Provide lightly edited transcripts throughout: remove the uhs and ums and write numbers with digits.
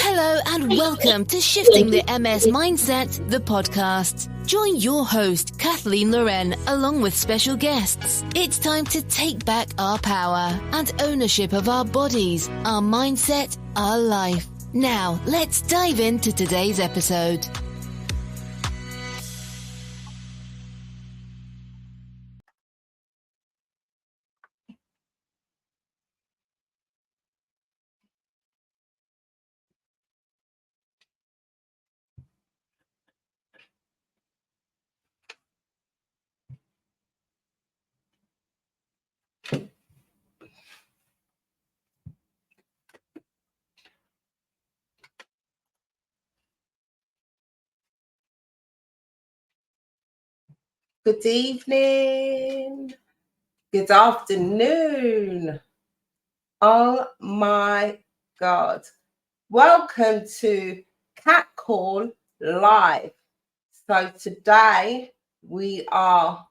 Hello and welcome to Shifting the MS Mindset, the podcast. Join your host, Kathleen Loren, along with special guests. It's time to take back our power and ownership of our bodies, our mindset, our life. Now, let's dive into today's episode. Good evening, good afternoon. Oh my God. Welcome to Cat Call Live. So today we are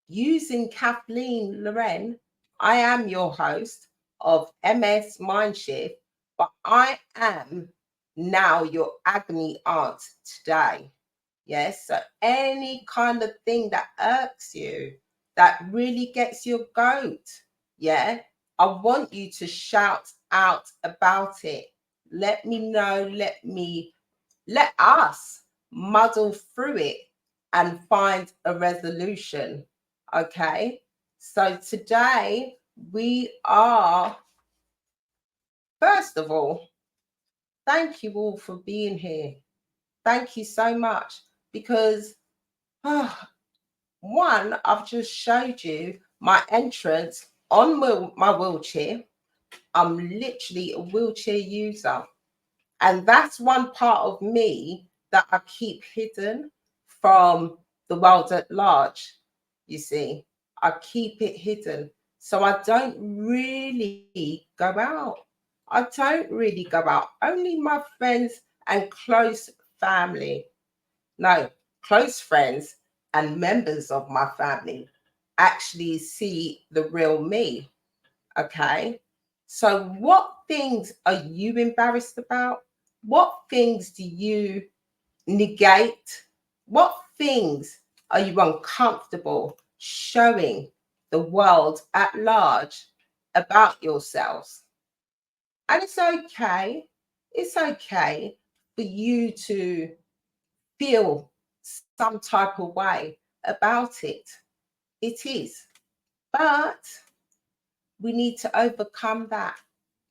using Kathleen Loren. I am your host of MS Mindshift, but I am now your agony aunt today. Yes, so any kind of thing that irks you, that really gets your goat, yeah, I want you to shout out about it. Let me know, let us muddle through it and find a resolution, okay? So today we are, first of all, thank you all for being here. Thank you so much because one, I've just showed you my entrance on my wheelchair. I'm literally a wheelchair user. And that's one part of me that I keep hidden from the world at large. You see, I keep it hidden. So I don't really go out. I don't really go out. Only my friends and close family. No, close friends and members of my family actually see the real me. Okay. So, what things are you embarrassed about? What things do you negate? What things are you uncomfortable showing the world at large about yourselves? And it's okay. It's okay for you to feel some type of way about it. It is. But we need to overcome that.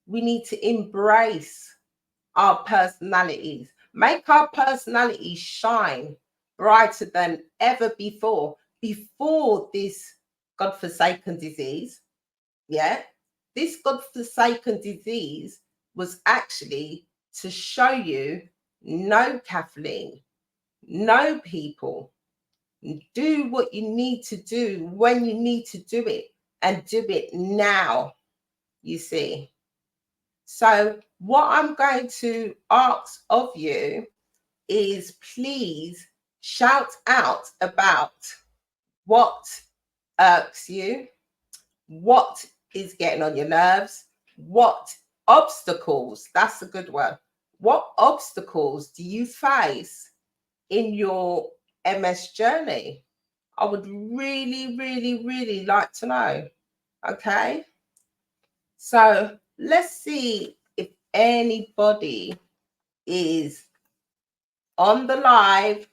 We need to embrace our personalities, make our personalities shine brighter than ever before this godforsaken disease. Yeah. This godforsaken disease was actually to show you no, Kathleen, no, people, do what you need to do when you need to do it and do it now, you see. So, what I'm going to ask of you is please shout out about what irks you, what is getting on your nerves, what obstacles, that's a good one. What obstacles do you face in your MS journey? I would really, really, really like to know. Okay. So let's see if anybody is on the live.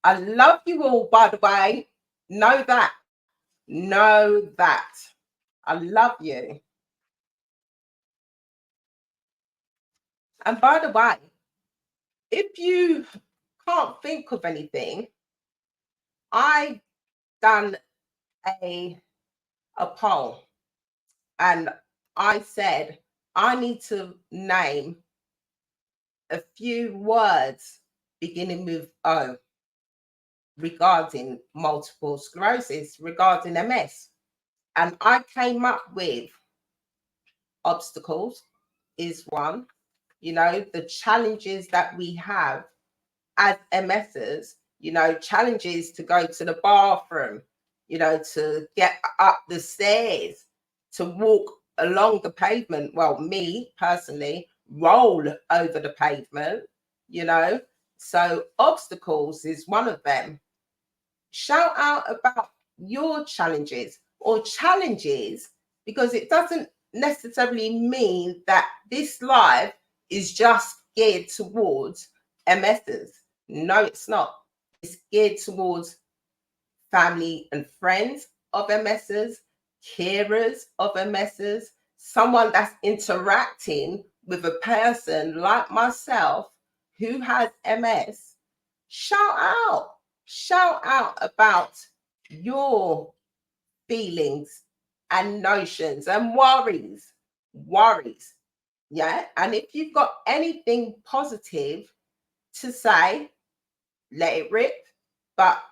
I love you all, by the way. Know that. Know that. I love you. And by the way, if you can't think of anything, I done a poll, and I said I need to name a few words beginning with O regarding multiple sclerosis, regarding MS. And I came up with obstacles is one, the challenges that we have as MSers, challenges to go to the bathroom, to get up the stairs, to walk along the pavement. Well, me personally, roll over the pavement, So obstacles is one of them. Shout out about your challenges or challenges, because it doesn't necessarily mean that this live is just geared towards MSers. No, it's not. It's geared towards family and friends of MSers, carers of MSers, someone that's interacting with a person like myself who has MS. Shout out about your feelings and notions and worries. Yeah. And if you've got anything positive to say, let it rip. But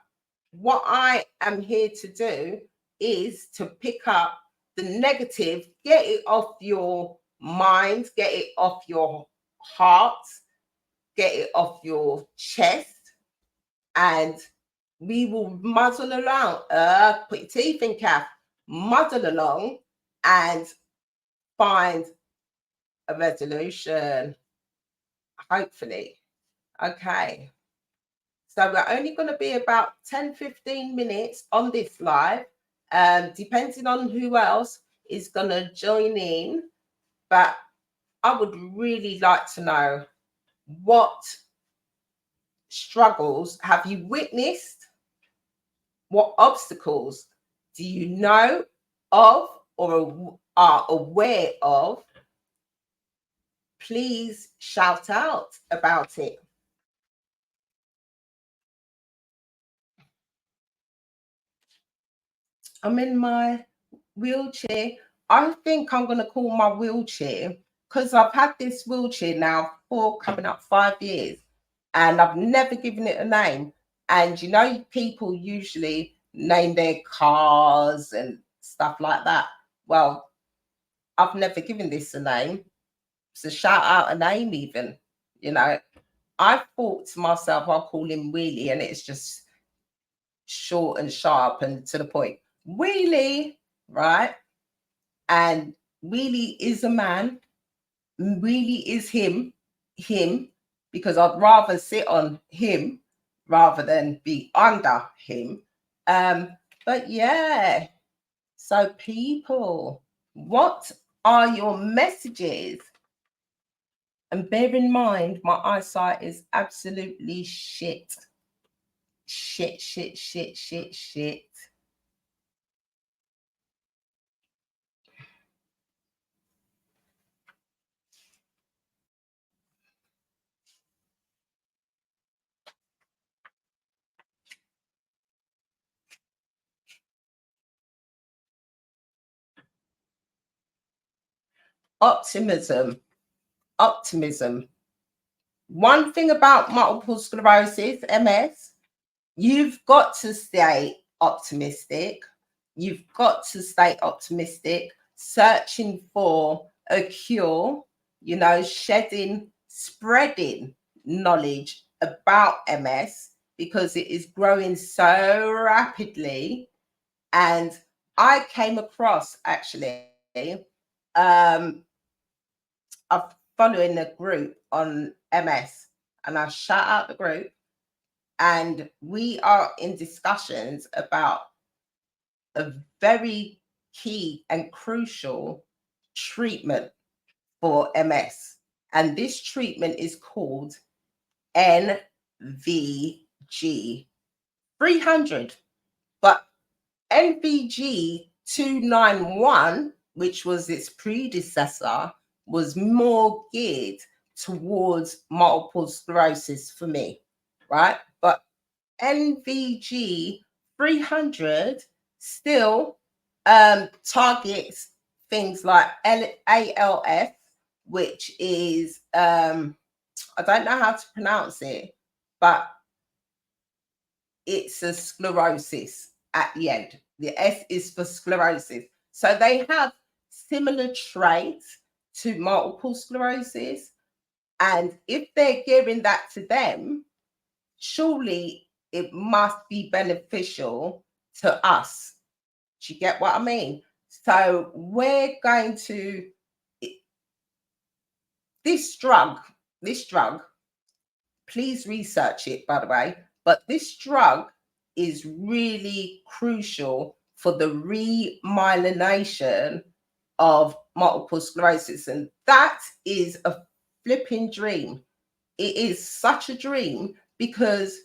what I am here to do is to pick up the negative, get it off your mind, get it off your heart, get it off your chest, and we will muddle along. Put your teeth in, Kath. Muddle along and find a resolution, hopefully. Okay. So we're only going to be about 10-15 minutes on this live, depending on who else is going to join in. But I would really like to know, what struggles have you witnessed? What obstacles do you know of or are aware of? Please shout out about it. I'm in my wheelchair. I think I'm going to call my wheelchair, because I've had this wheelchair now for coming up 5 years, and I've never given it a name. And people usually name their cars and stuff like that. Well, I've never given this a name. So shout out a name even. I thought to myself, I'll call him Wheelie, and it's just short and sharp and to the point. Wheelie, right? And Wheelie is a man. Wheelie is him, because I'd rather sit on him rather than be under him. But yeah, so people, what are your messages? And bear in mind, my eyesight is absolutely shit. Shit. Optimism. One thing about multiple sclerosis, MS, you've got to stay optimistic. You've got to stay optimistic, searching for a cure, spreading knowledge about MS, because it is growing so rapidly. And I came across, actually, I'm following a group on MS, and I shout out the group, and we are in discussions about a very key and crucial treatment for MS. And this treatment is called NVG 300. But NVG 291, which was its predecessor, was more geared towards multiple sclerosis for me, right? But NVG 300 still targets things like ALF, which is I don't know how to pronounce it, but it's a sclerosis at the end. The S is for sclerosis. So they have similar traits to multiple sclerosis. And if they're giving that to them, surely it must be beneficial to us. Do you get what I mean? So we're going to, this drug, please research it, by the way, but this drug is really crucial for the remyelination of multiple sclerosis. And that is a flipping dream. It is such a dream because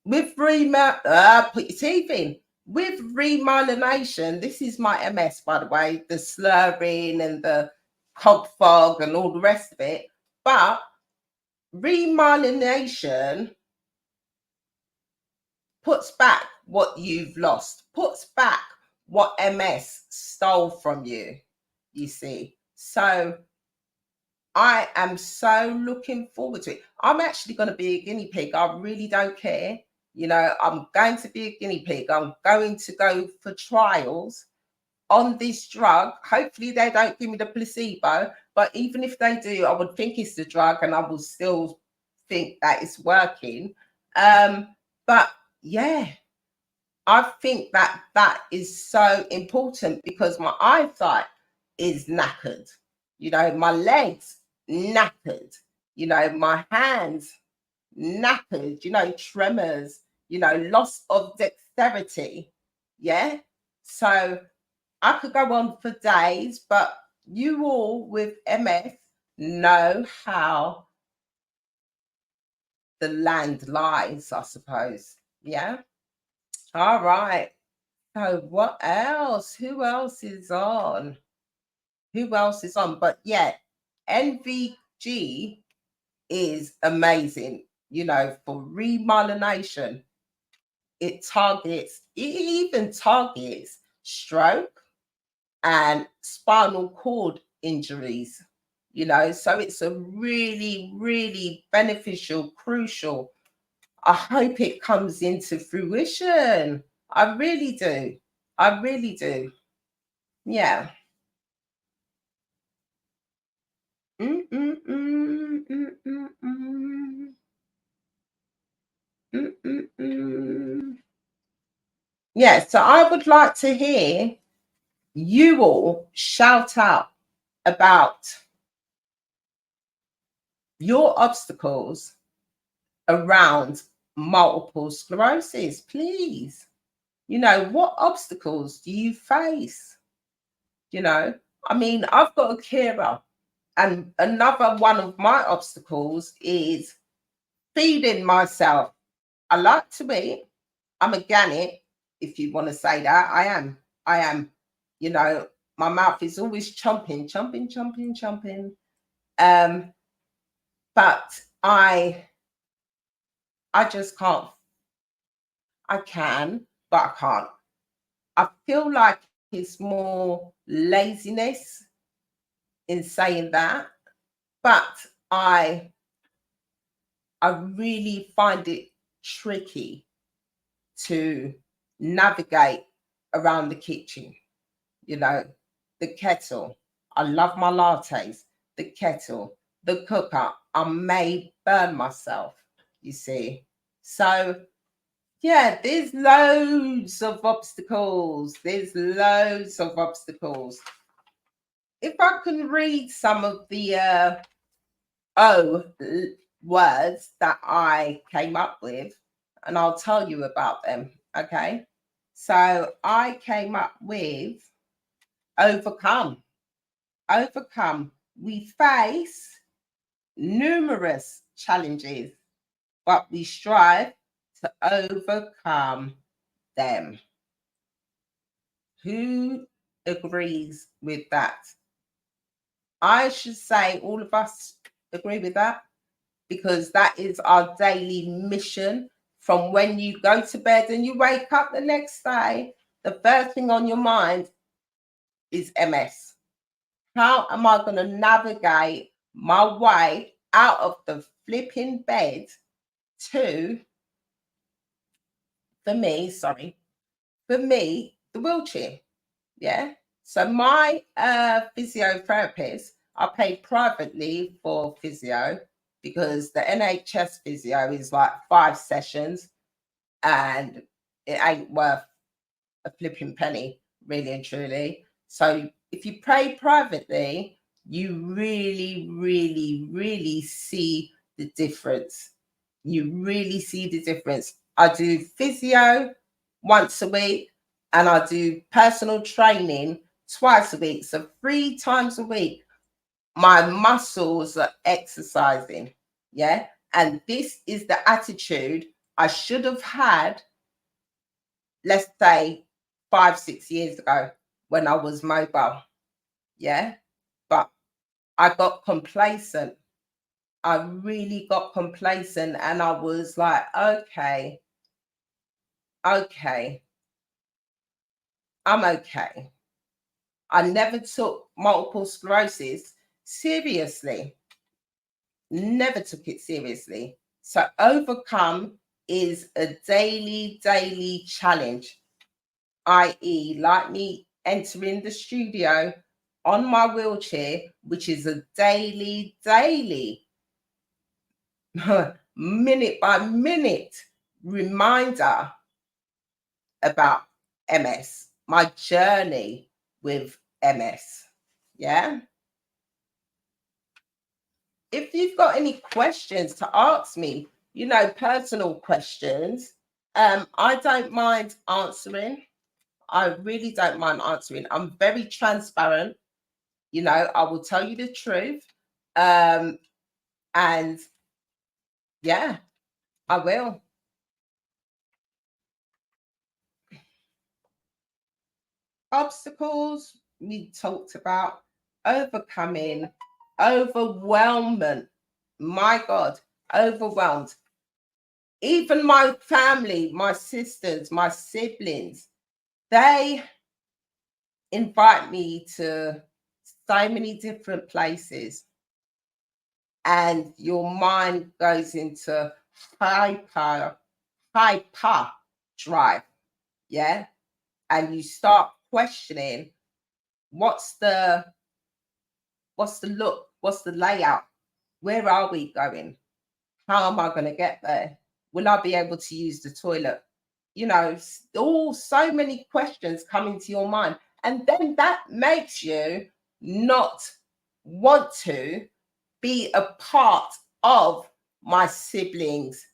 with put your teeth in. With remyelination, this is my MS, by the way, the slurring and the cog fog and all the rest of it. But remyelination puts back what you've lost, puts back what MS stole from you, you see. So I am so looking forward to it. I'm actually going to be a guinea pig. I really don't care. You know, I'm going to be a guinea pig. I'm going to go for trials on this drug. Hopefully they don't give me the placebo, but even if they do, I would think it's the drug and I will still think that it's working. But yeah, I think that that is so important because my eyesight is knackered. You know, my legs knackered. You know, my hands knackered. You know, tremors. You know, loss of dexterity. Yeah. So I could go on for days, but you all with MS know how the land lies, I suppose. Yeah. All right. So what else? Who else is on? Who else is on? But yeah, NVG is amazing, you know, for remyelination. It even targets stroke and spinal cord injuries, you know, so it's a really, really beneficial, crucial. I hope it comes into fruition. I really do. I really do. Yeah. Mm, mm, mm, mm, mm, mm. Mm, mm, mm. Yeah, so I would like to hear you all shout out about your obstacles around multiple sclerosis, please. You know, what obstacles do you face? You know, I mean, I've got a carer, and another one of my obstacles is feeding myself. I like to eat. I'm organic, if you want to say that. I am. I am. You know, my mouth is always chomping, chomping, chomping, chomping. But I just can't. I can, but I can't. I feel like it's more laziness in saying that, but I really find it tricky to navigate around the kitchen. You know, the kettle. I love my lattes. The kettle, the cooker. I may burn myself, you see. So, yeah, there's loads of obstacles. There's loads of obstacles. If I can read some of the words that I came up with, and I'll tell you about them. Okay. So I came up with overcome. Overcome. We face numerous challenges, but we strive to overcome them. Who agrees with that? I should say all of us agree with that, because that is our daily mission. From when you go to bed and you wake up the next day, the first thing on your mind is MS. How am I going to navigate my way out of the flipping bed to, for me, the wheelchair? Yeah. So my physiotherapist, I paid privately for physio because the NHS physio is like 5 sessions and it ain't worth a flipping penny, really and truly. So if you pay privately, you really, really, really see the difference. You really see the difference. I do physio once a week and I do personal training twice a week. So 3 times a week, my muscles are exercising. Yeah. And this is the attitude I should have had, let's say 5-6 years ago when I was mobile. Yeah. But I got complacent. I really got complacent and I was like, okay, I'm okay. I never took multiple sclerosis seriously. Never took it seriously. So overcome is a daily challenge, i.e., like me entering the studio on my wheelchair, which is a daily, minute by minute reminder about MS, my journey with MS. Yeah. If you've got any questions to ask me, personal questions, I don't mind answering. I really don't mind answering. I'm very transparent. I will tell you the truth. And yeah, I will. Obstacles we talked about, overcoming, overwhelmment. My God, overwhelmed. Even my family, my sisters, my siblings, they invite me to so many different places. And your mind goes into hyper drive. Yeah. And you start questioning what's the look, what's the layout, where are we going, how am I going to get there, will I be able to use the toilet, all so many questions come into your mind, and then that makes you not want to be a part of my siblings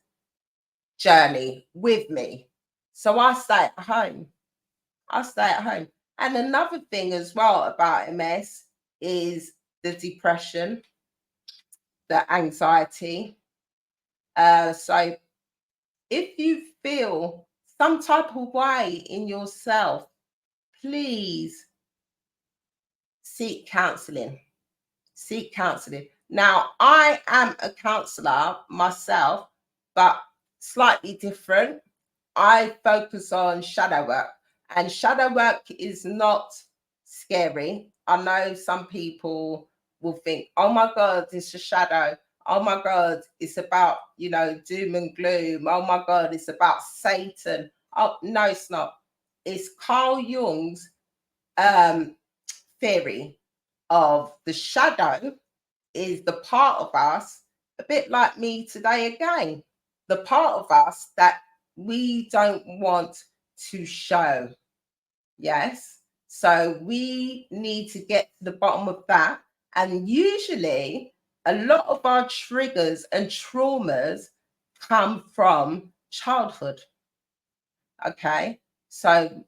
journey with me. So I stay at home. And another thing as well about MS is the depression, the anxiety. So if you feel some type of way in yourself, please seek counseling. Seek counseling. Now, I am a counselor myself, but slightly different. I focus on shadow work, and shadow work is not scary. I know some people will think, oh my God, it's a shadow. Oh my God, it's about, doom and gloom. Oh my God, it's about Satan. Oh, no, it's not. It's Carl Jung's theory of the shadow is the part of us, a bit like me today again, the part of us that we don't want to show. Yes. So we need to get to the bottom of that. And usually, a lot of our triggers and traumas come from childhood. Okay. So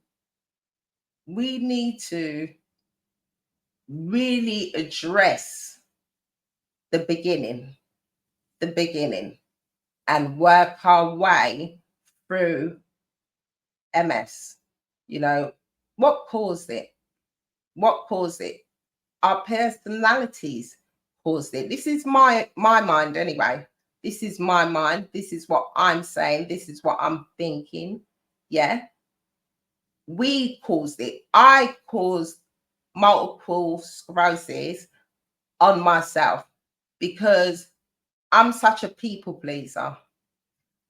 we need to really address the beginning, and work our way through MS. What caused it? What caused it? our personalities caused it. This is my mind anyway. This is my mind. This is what I'm saying. This is what I'm thinking. Yeah. We caused it. I caused multiple sclerosis on myself because I'm such a people pleaser.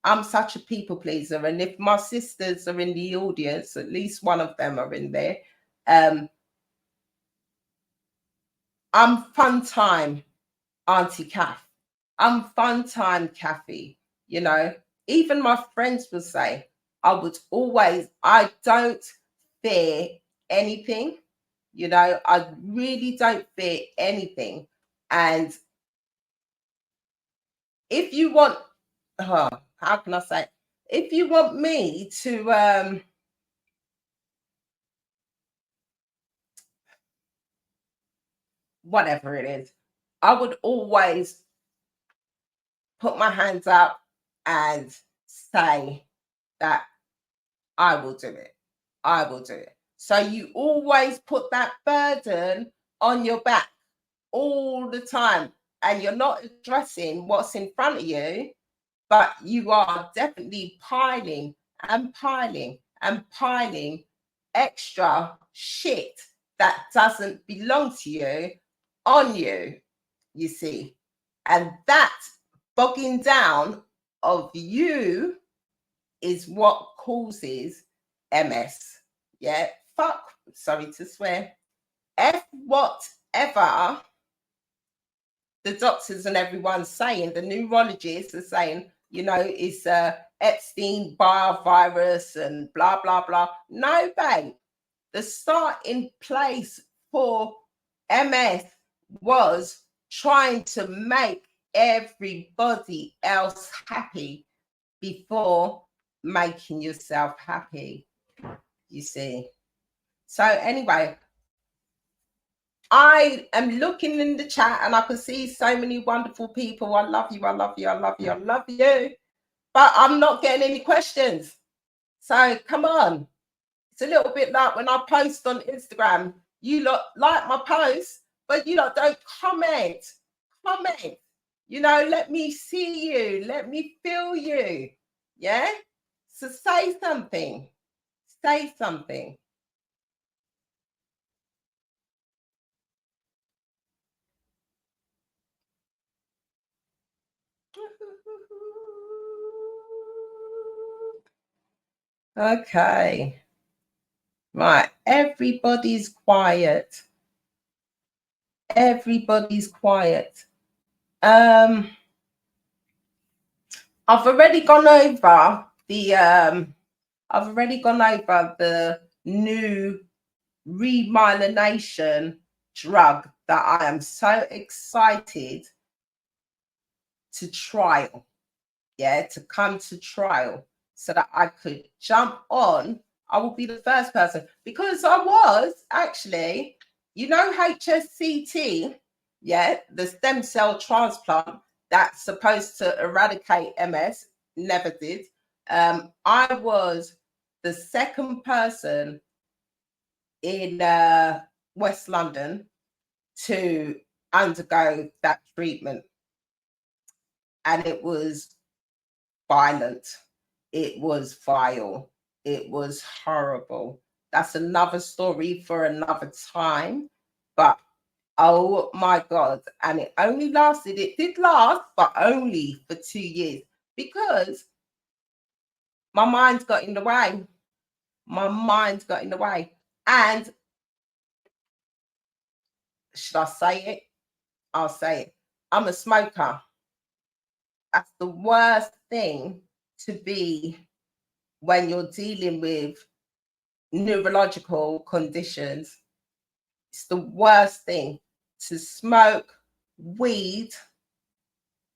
I'm such a people pleaser. And if my sisters are in the audience, at least one of them are in there. I'm fun time, Auntie Kath. I'm fun time, Kathy. You know, even my friends will say, I don't fear anything. You know, I really don't fear anything. And if you want, how can I say, if you want me to, whatever it is, I would always put my hands up and say that I will do it. I will do it. So you always put that burden on your back all the time, and you're not addressing what's in front of you, but you are definitely piling and piling and piling extra shit that doesn't belong to you on you, you see. And that bogging down of you is what causes MS. Yeah, fuck, sorry to swear. F whatever the doctors and everyone's saying, the neurologists are saying, you know, it's a Epstein virus and blah, blah, blah. No, babe. The starting place for MS was trying to make everybody else happy before making yourself happy, you see. So anyway, I am looking in the chat and I can see so many wonderful people. I love you, I love you, I love you, I love you. But I'm not getting any questions. So come on. It's a little bit like when I post on Instagram. You lot like my post, but you lot don't comment. Comment. You know, let me see you. Let me feel you. Yeah? So say something. Say something. Okay. Right. Everybody's quiet. Everybody's quiet. I've already gone over the new remyelination drug that I am so excited to trial. Yeah, to come to trial so that I could jump on. I will be the first person because I was actually, you know, HSCT, yeah, the stem cell transplant that's supposed to eradicate MS, never did. I was the second person in West London to undergo that treatment, and it was violent. It was vile. It was horrible. That's another story for another time. But oh my God. And it did last, but only for 2 years because my mind's got in the way. My mind's got in the way. And should I say it? I'll say it. I'm a smoker. That's the worst thing to be when you're dealing with neurological conditions. It's the worst thing. To smoke weed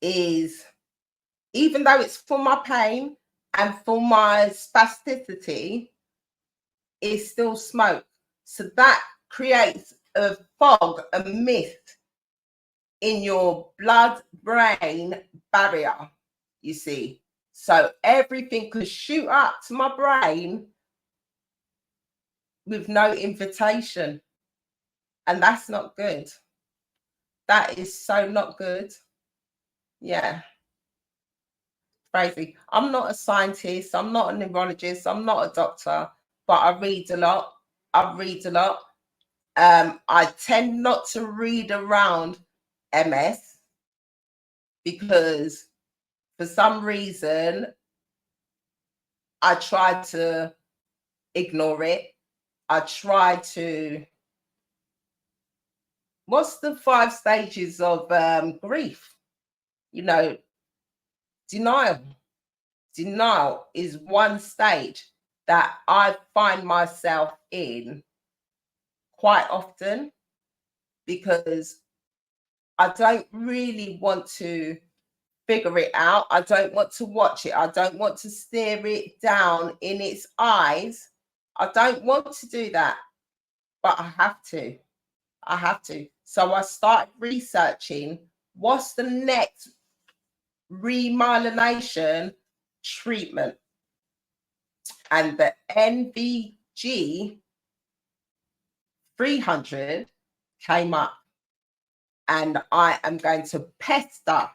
is, even though it's for my pain and for my spasticity, it's still smoke. So that creates a fog, a mist in your blood-brain barrier, you see. So everything could shoot up to my brain with no invitation. And that's not good. That is so not good. Yeah. Crazy. I'm not a scientist. I'm not a neurologist. I'm not a doctor, but I read a lot. I tend not to read around MS because for some reason I try to ignore it. I try to. What's the 5 stages of grief? Denial. Denial is one stage that I find myself in quite often because I don't really want to figure it out. I don't want to watch it. I don't want to stare it down in its eyes. I don't want to do that, but I have to. So I started researching what's the next remyelination treatment. And the NVG 300 came up. And I am going to pester,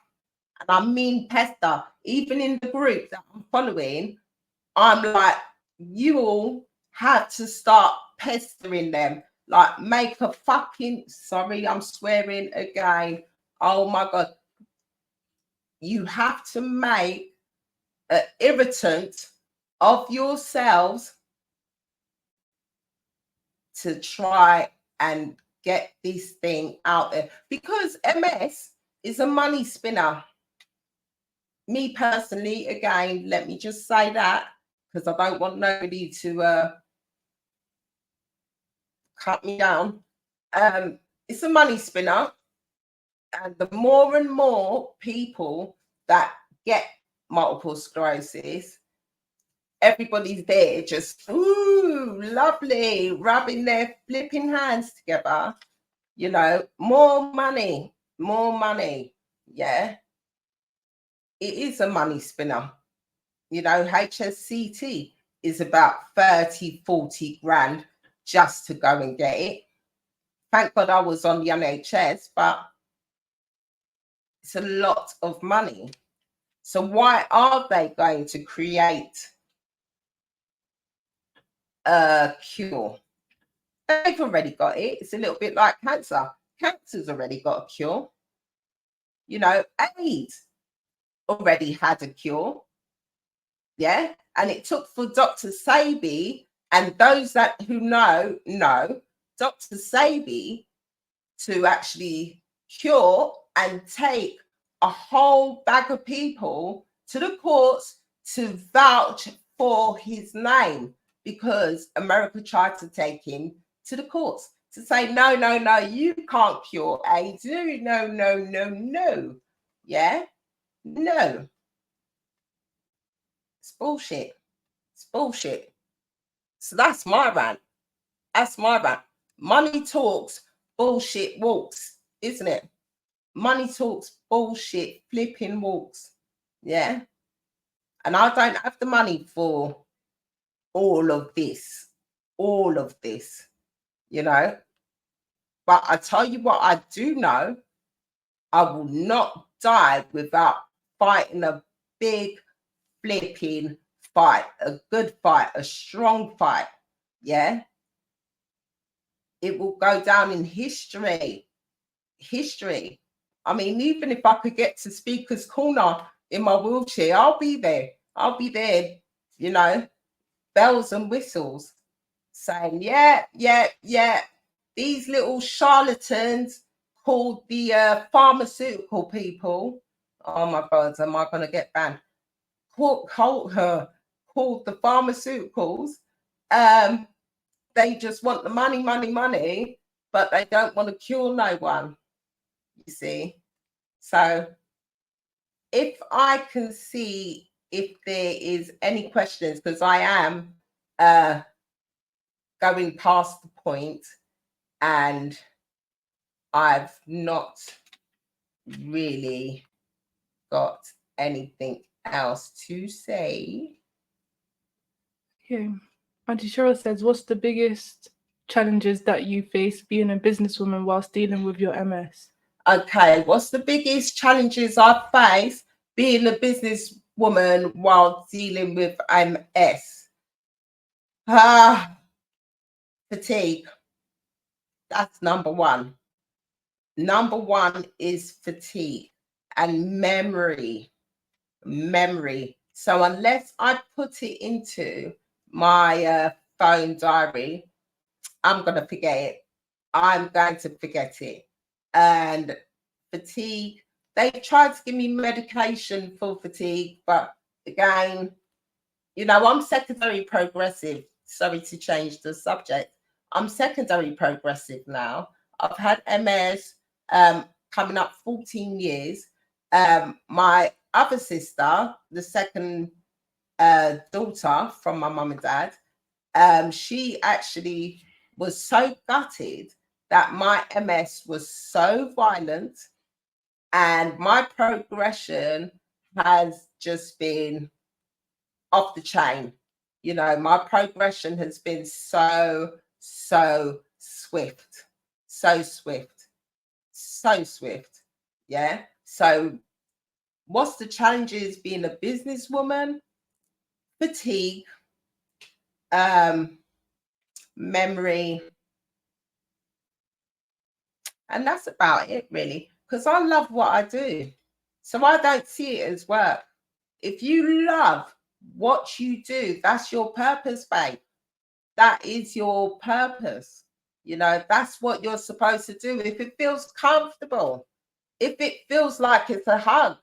and I mean pester, even in the group that I'm following, I'm like, you all have to start pestering them. Like, make a fucking, sorry, I'm swearing again. Oh my God. You have to make an irritant of yourselves to try and get this thing out there, because MS is a money spinner. Me personally, again, let me just say that because I don't want nobody to cut me down. It's a money spinner, and the more and more people that get multiple sclerosis, everybody's there just, ooh, lovely, rubbing their flipping hands together. More money, yeah. It is a money spinner. HSCT is about 30, 40 grand just to go and get it. Thank God I was on the NHS, but it's a lot of money. So why are they going to create a cure? They've already got it. It's a little bit like cancer. Cancer's already got a cure. AIDS already had a cure. Yeah. And it took for Dr. Sabi, and those who know, Dr. Sabi to actually cure and take a whole bag of people to the courts to vouch for his name, because America tried to take him to the courts to say, no, you can't cure AIDS. No. Yeah. No. It's bullshit. So that's my rant. Money talks, bullshit walks, isn't it? Money talks, bullshit flipping walks. Yeah. And I don't have the money for all of this. But I tell you what, I do know, I will not die without fighting a big flipping fight, a good fight, a strong fight. Yeah. It will go down in history. I mean, even if I could get to Speaker's Corner in my wheelchair, I'll be there. Bells and whistles saying, yeah. These little charlatans called the pharmaceutical people. Oh my God, am I going to get banned? Called the pharmaceuticals. They just want the money, but they don't want to cure no one. You see? So if I can see if there is any questions, because I am going past the point and I've not really got anything else to say. Okay. Auntie Cheryl says, what's the biggest challenges that you face being a businesswoman whilst dealing with your MS? Okay, what's the biggest challenges I face being a businesswoman while dealing with MS? Fatigue. That's number one. Number one is fatigue and memory. So unless I put it into my phone diary, I'm going to forget it. I'm going to forget it. And fatigue, they tried to give me medication for fatigue, but again, you know, I'm secondary progressive. Sorry to change the subject. I'm secondary progressive now. I've had MS coming up 14 years. My other sister, the second daughter from my mum and dad, she actually was so gutted that my MS was so violent and my progression has just been off the chain. You know, my progression has been so swift, so swift, so swift. Yeah. So what's the challenges being a businesswoman? Fatigue, memory, and that's about it really, because I love what I do, so I don't see it as work. If you love what you do, that's your purpose, babe. That is your purpose. You know, that's what you're supposed to do. If it feels comfortable, if it feels like it's a hug,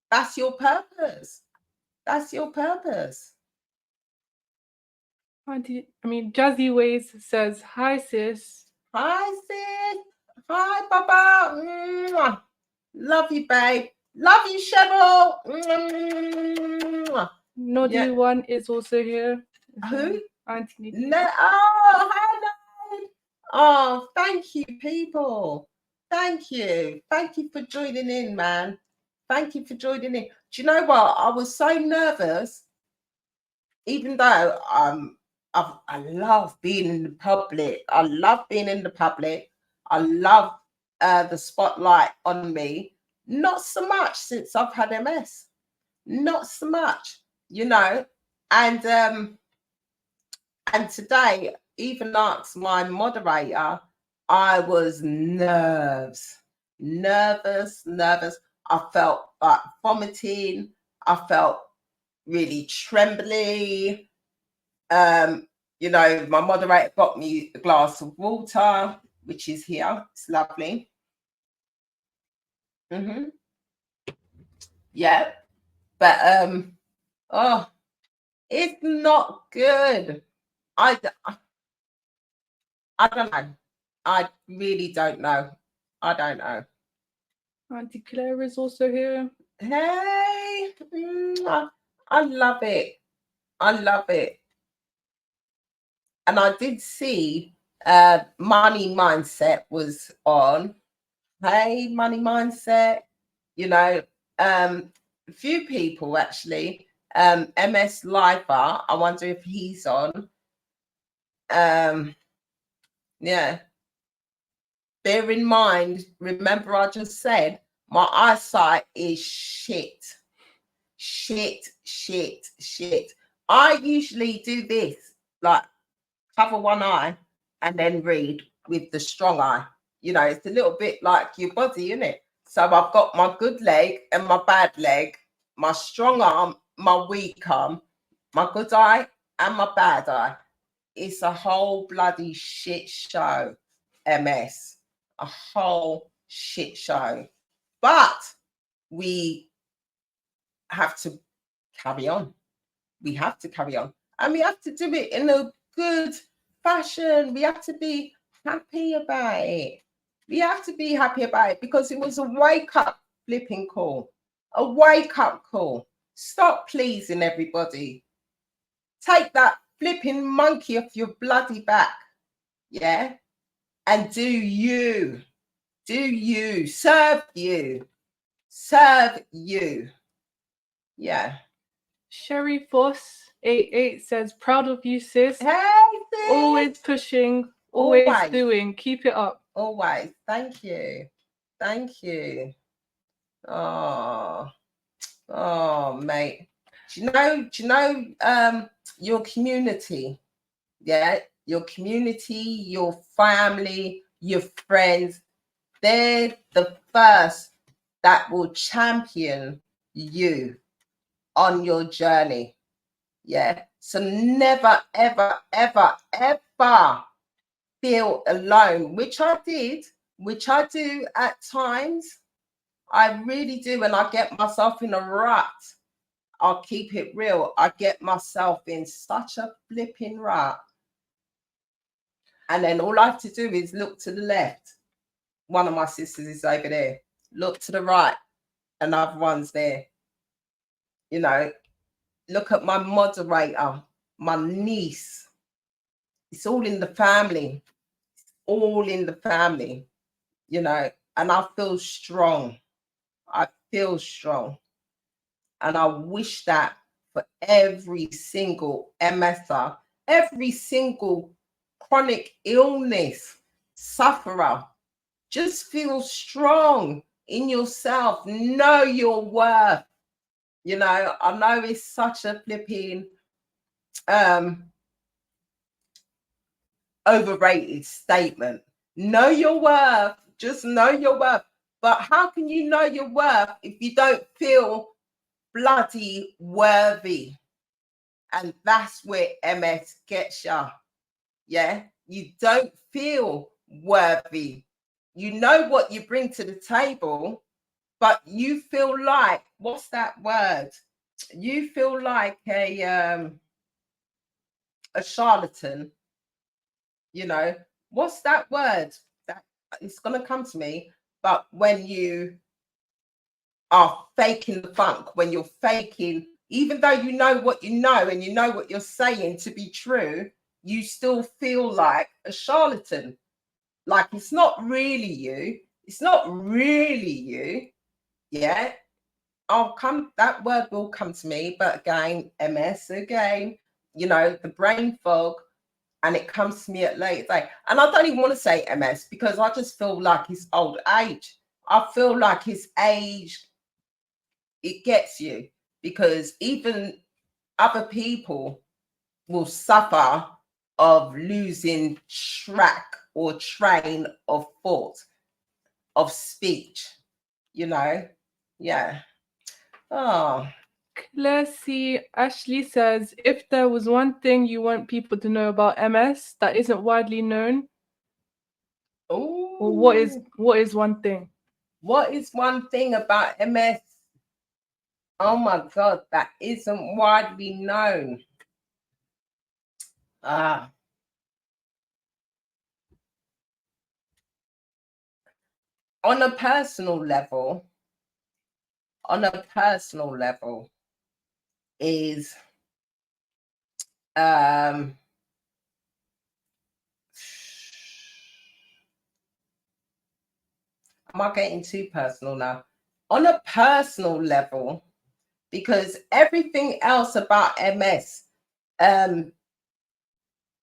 that's your purpose. That's your purpose. Jazzy Ways says, "Hi sis." Hi sis. Hi Baba. Mwah. Love you, babe. Love you, Cheryl. Noddy One is also here. Who? Auntie. No. Oh, hello. Oh, thank you, people. Thank you. Thank you for joining in, man. Thank you for joining in. Do you know what? I was so nervous, even though I love being in the public. I love being in the public. I love the spotlight on me. Not so much since I've had MS. Not so much, you know. And today, even asked my moderator, I was nervous. I felt like vomiting. I felt really trembly. You know, my moderator got me a glass of water, which is here. It's lovely. Yeah. But oh, it's not good. I don't know. I really don't know. I don't know. Auntie Claire is also here. Hey, I love it. I love it. And I did see Money Mindset was on. Hey, Money Mindset. You know, a few people actually. MS Lifer, I wonder if he's on. Yeah. Bear in mind, remember I just said my eyesight is shit. I usually do this, like cover one eye and then read with the strong eye. You know, it's a little bit like your body, isn't it? So I've got my good leg and my bad leg, my strong arm, my weak arm, my good eye and my bad eye. It's a whole bloody shit show, MS. A whole shit show. But we have to carry on. We have to carry on. And we have to do it in a good fashion. We have to be happy about it. We have to be happy about it because it was a wake up flipping call. A wake up call. Stop pleasing everybody. Take that flipping monkey off your bloody back. Yeah. And do you. Do you. Serve you. Serve you. Yeah. Sherry Foss 88 says, "Proud of you, sis. Hey, sis. Always pushing, always doing. Keep it up. Always. Thank you. Thank you. Oh, mate. Do you know your community? Yeah, your community, your family, your friends, they're the first that will champion you on your journey. Yeah. So never, ever, ever, ever feel alone, which I do at times. I really do. When I get myself in a rut, I'll keep it real. I get myself in such a flipping rut. And then all I have to do is look to the left. One of my sisters is over there. Look to the right. Another one's there. You know, look at my moderator, my niece. It's all in the family. All in the family, you know, and I feel strong. I feel strong. And I wish that for every single MSer, every single chronic illness sufferer, just feel strong in yourself. Know your worth. You know, I know it's such a flipping overrated statement. Know your worth. Just know your worth. But how can you know your worth if you don't feel bloody worthy? And that's where MS gets you. Yeah, you don't feel worthy. You know what you bring to the table, but you feel like, what's that word? You feel like a charlatan. You know, what's that word? That it's gonna come to me. But when you are faking the funk, when you're faking, even though you know what you know and you know what you're saying to be true, you still feel like a charlatan. Like it's not really you. It's not really you. Yeah. That word will come to me, but again, MS again, you know, the brain fog, and it comes to me at late day. And I don't even want to say MS because I just feel like it's old age. I feel like his age, it gets you, because even other people will suffer of losing track or train of thought, of speech, you know? Yeah. Oh. Classy Ashley says, if there was one thing you want people to know about MS that isn't widely known, or what is one thing? What is one thing about MS? Oh my God, that isn't widely known. On a personal level, is am I getting too personal now? On a personal level, because everything else about MS,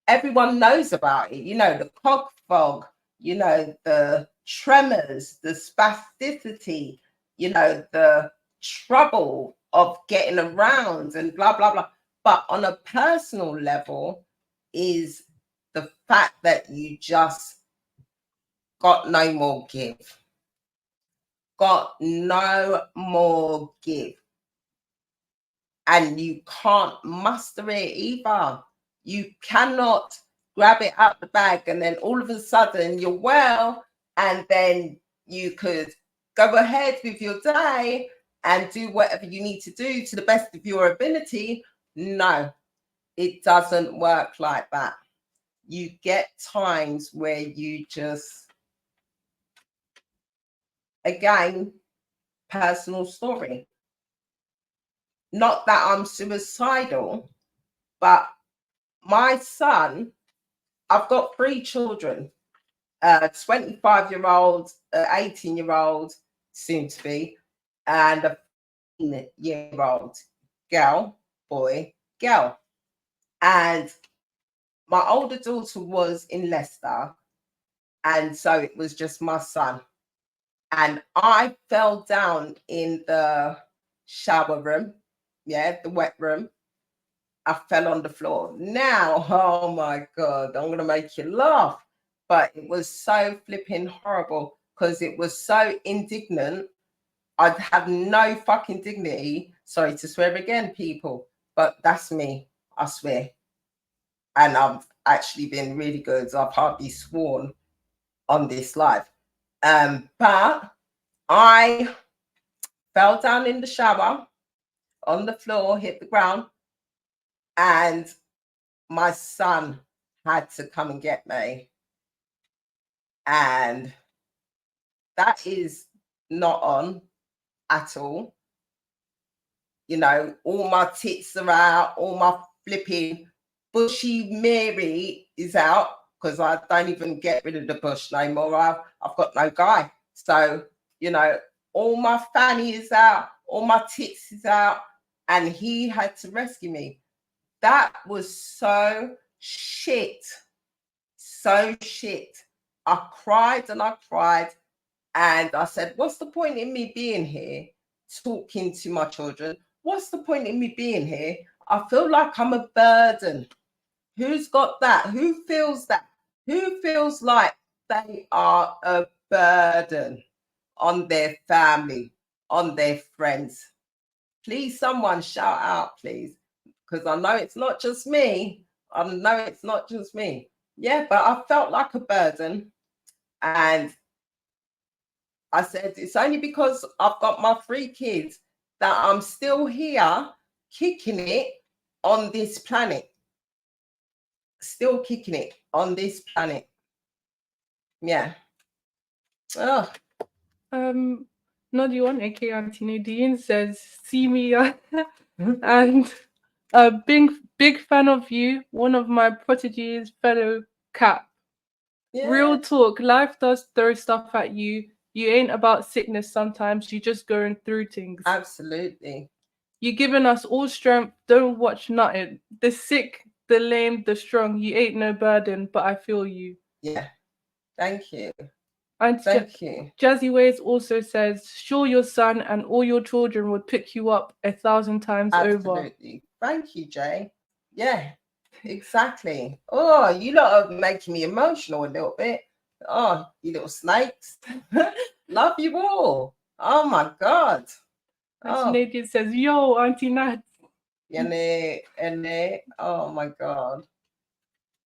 everyone knows about it. You know, the cog fog, you know, the tremors, the spasticity, you know, the trouble of getting around and blah, blah, blah. But on a personal level is the fact that you just got no more give. Got no more give. And you can't muster it either. You cannot grab it out the bag and then all of a sudden you're well, and then you could go ahead with your day and do whatever you need to do to the best of your ability. No, it doesn't work like that. You get times where you just, again, personal story. Not that I'm suicidal, but my son, I've got 3 children, 25-year-old, 18-year-old, soon to be, and a 15-year-old girl, boy, girl. And my older daughter was in Leicester, and so it was just my son. And I fell down in the shower room, the wet room. I fell on the floor. Now, oh my God, I'm going to make you laugh. But it was so flipping horrible because it was so indignant. I'd have no fucking dignity. Sorry to swear again, people, but that's me, I swear. And I've actually been really good. I've hardly sworn on this live. But I fell down in the shower on the floor, hit the ground, and my son had to come and get me. And that is not on at all. You know, all my tits are out, all my flipping bushy Mary is out because I don't even get rid of the bush no more. I've got no guy. So, you know, all my fanny is out, all my tits is out, and he had to rescue me. That was so shit. So shit. I cried and I cried. And I said, what's the point in me being here talking to my children? What's the point in me being here? I feel like I'm a burden. Who's got that? Who feels that? Who feels like they are a burden on their family, on their friends? Please, someone shout out, please. Because I know it's not just me. I know it's not just me. Yeah, but I felt like a burden. And I said, it's only because I've got my 3 kids that I'm still here kicking it on this planet. Still kicking it on this planet. Yeah. Oh. Nodion, aka Auntie Nadine, says, see me and a big fan of you, one of my proteges, fellow Cap. Yeah. Real talk, life does throw stuff at you. You ain't about sickness sometimes, you just going through things. Absolutely. You giving us all strength, don't watch nothing. The sick, the lame, the strong, you ain't no burden, but I feel you. Yeah. Thank you. And thank you. Jazzy Ways also says, sure your son and all your children would pick you up 1,000 times over. Absolutely. Thank you, Jay. Yeah, exactly. Oh, you lot are making me emotional a little bit. Oh, you little snakes. Love you all. Oh my God. Auntie Nadine says, yo, Auntie Nat. Oh my God.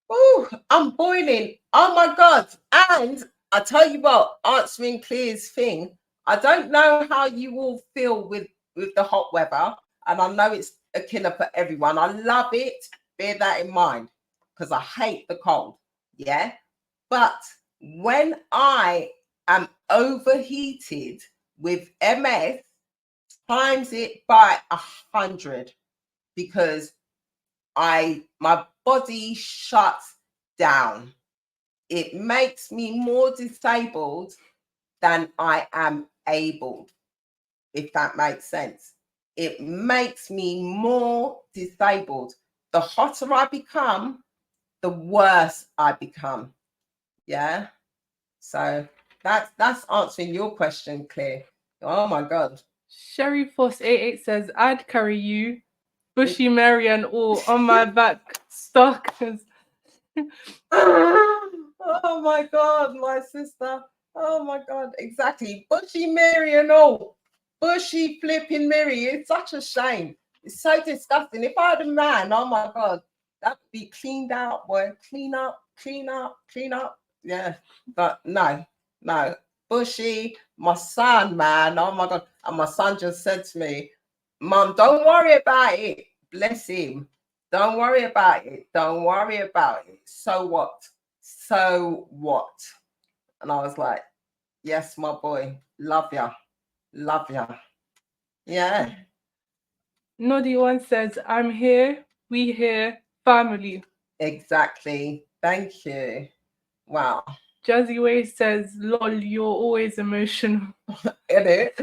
Oh, I'm boiling. Oh my God. And I tell you what, answering Clear's thing, I don't know how you all feel with the hot weather. And I know it's a killer for everyone. I love it. Bear that in mind because I hate the cold. Yeah. But when I am overheated with MS, times it by 100 because my body shuts down. It makes me more disabled than I am able, if that makes sense. It makes me more disabled. The hotter I become, the worse I become. Yeah. So that's answering your question, Claire. Oh my God. Sherry Foss 88 says, I'd carry you, Bushy Mary and all on my back, stalkers. Oh my God, my sister. Oh my God, exactly. Bushy Mary and all. Bushy flipping Mary. It's such a shame. It's so disgusting. If I had a man, oh my God, that would be cleaned out, boy. Clean up, clean up, clean up. Yeah, but no. Bushy, my son, man. Oh my God. And my son just said to me, Mum, don't worry about it. Bless him. Don't worry about it. Don't worry about it. So what? So what? And I was like, yes, my boy. Love ya. Love ya. Yeah. Noddy one says, I'm here. We here. Family. Exactly. Thank you. Wow. Jazzy Way says, lol, you're always emotional. In it.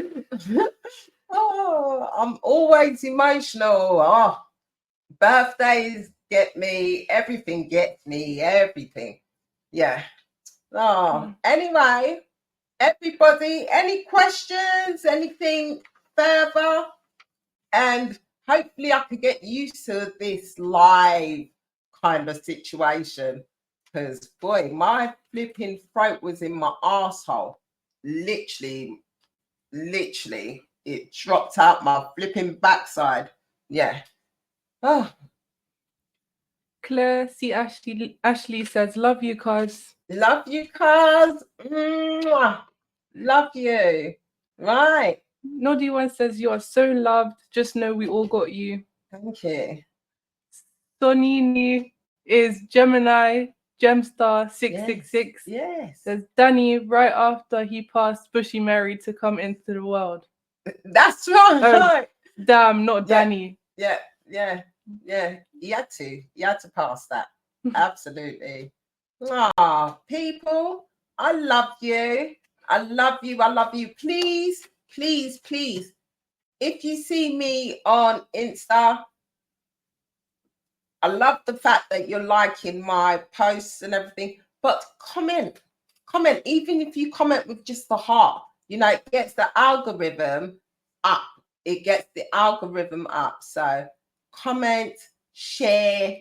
Oh, I'm always emotional. Oh, birthdays, get me, everything gets me, everything. Yeah. Oh, anyway, everybody, any questions, anything further? And hopefully I could get used to this live kind of situation. Because, boy, my flipping throat was in my arsehole. Literally, it dropped out my flipping backside. Yeah. Oh. Claire C. Ashley says, love you, cuz. Love you, cuz. Love you. Right. Noddy one says, you are so loved. Just know we all got you. Thank you. Sonini is Gemini, Gemstar 666. Yes. Says Danny, right after he passed Bushy Mary to come into the world. That's right. Damn, not Danny. Yeah. You had to pass that. Absolutely. People, I love you. I love you. Please, if you see me on Insta, I love the fact that you're liking my posts and everything, but comment, even if you comment with just the heart, it gets the algorithm up. So comment, share,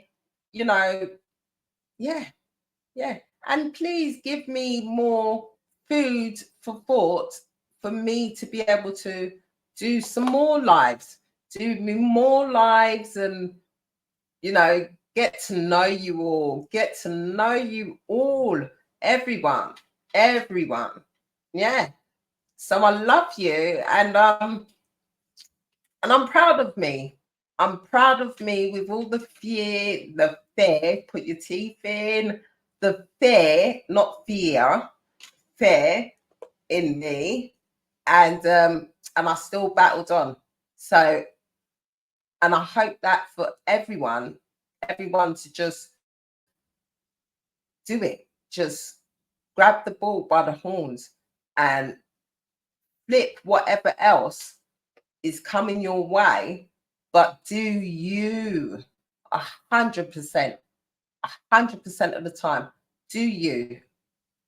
yeah. And please give me more food for thought for me to be able to do some more lives, and, get to know you all, everyone. Yeah. So I love you, and I'm proud of me. I'm proud of me with all the fear, put your teeth in, the fear, not fear, fear in me. And I still battled on. So, and I hope that for everyone to just do it. Just grab the bull by the horns and flip whatever else is coming your way, but do you 100% of the time. Do you?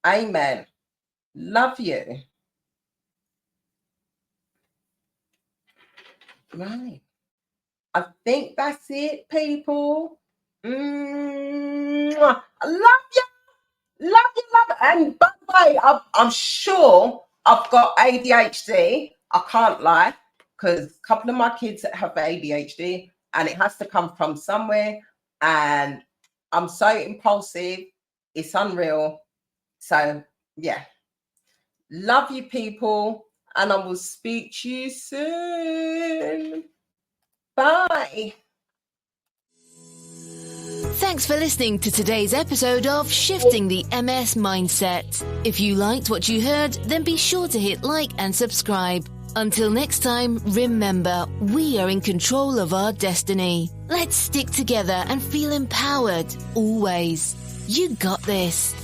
Amen. Love you. Right. I think that's it, people. I love you. And by the way, I'm sure I've got ADHD. I can't lie, because a couple of my kids have ADHD, and it has to come from somewhere. And I'm so impulsive. It's unreal. So, yeah. Love you, people. And I will speak to you soon. Bye. Thanks for listening to today's episode of Shifting the MS Mindset. If you liked what you heard, then be sure to hit like and subscribe. Until next time, remember, we are in control of our destiny. Let's stick together and feel empowered, always. You got this.